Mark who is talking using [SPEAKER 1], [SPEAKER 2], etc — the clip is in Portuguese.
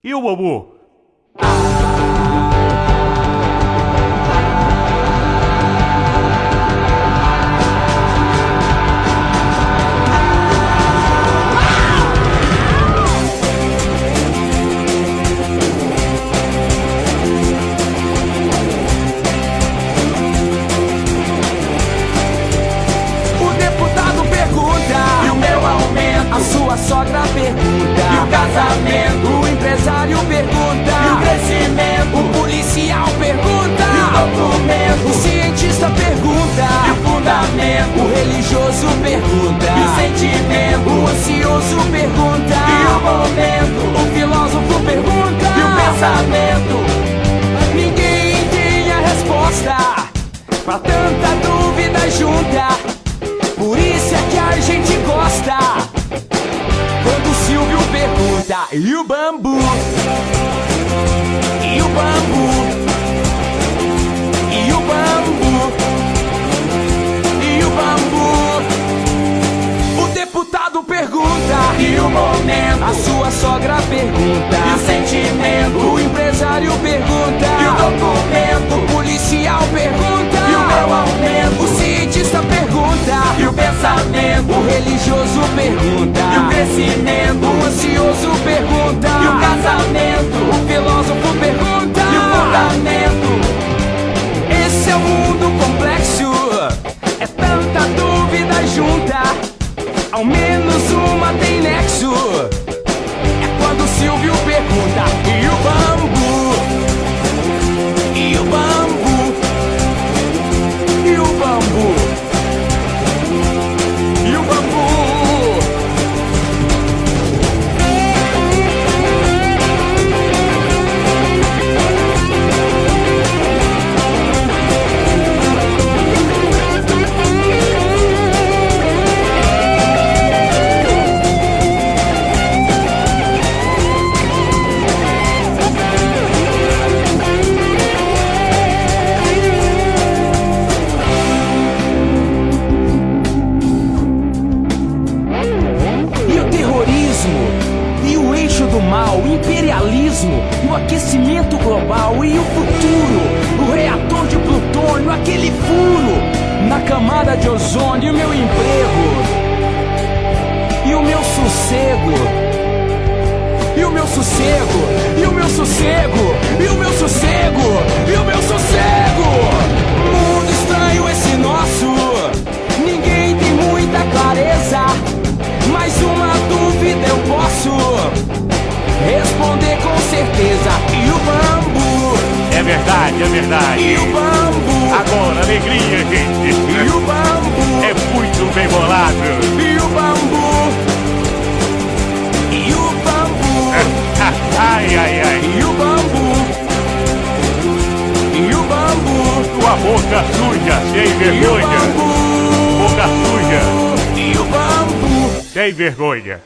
[SPEAKER 1] E o bambu?
[SPEAKER 2] A sogra pergunta, e o casamento, o empresário pergunta, e o crescimento, o policial pergunta, e o documento, o cientista pergunta, e o fundamento, o religioso pergunta, e o sentimento, o ansioso pergunta, e o momento, o filósofo pergunta, e o pensamento. Ninguém tem a resposta pra tanta dúvida junta. Por isso é que a gente gosta quando o Silvio pergunta: e o bambu? E o bambu? E o bambu? E o bambu? O deputado pergunta: e o momento? A sua sogra pergunta: e o sentimento? O empresário pergunta: e o documento? O policial pergunta: e o meu aumento? O cientista pergunta: e o pensamento? O religioso pergunta: e o crescimento? O ansioso pergunta: e o casamento? O filósofo pergunta: e o fundamento? Esse é o mundo complexo, é tanta dúvida junta, ao menos uma tem nexo. É quando o Silvio pergunta: e o bambu? E o bambu? E o bambu? E o bambu? E o eixo do mal, o imperialismo, o aquecimento global e o futuro, o reator de plutônio, aquele furo na camada de ozônio, e o meu emprego, e o meu sossego, e o meu sossego, e o meu sossego, e o meu sossego, e o meu sossego. Mundo estranho esse nosso, ninguém tem muita clareza, mas uma dúvida eu posso responder com certeza: e o bambu?
[SPEAKER 1] É verdade, é verdade.
[SPEAKER 2] E o bambu?
[SPEAKER 1] Agora, alegria, gente.
[SPEAKER 2] E o bambu?
[SPEAKER 1] É muito bem bolado.
[SPEAKER 2] E o bambu? E o bambu?
[SPEAKER 1] Ai, ai, ai.
[SPEAKER 2] E o bambu? E o bambu?
[SPEAKER 1] Tua boca suja, sem vergonha.
[SPEAKER 2] E o bambu?
[SPEAKER 1] Boca suja,
[SPEAKER 2] E o bambu?
[SPEAKER 1] sem vergonha.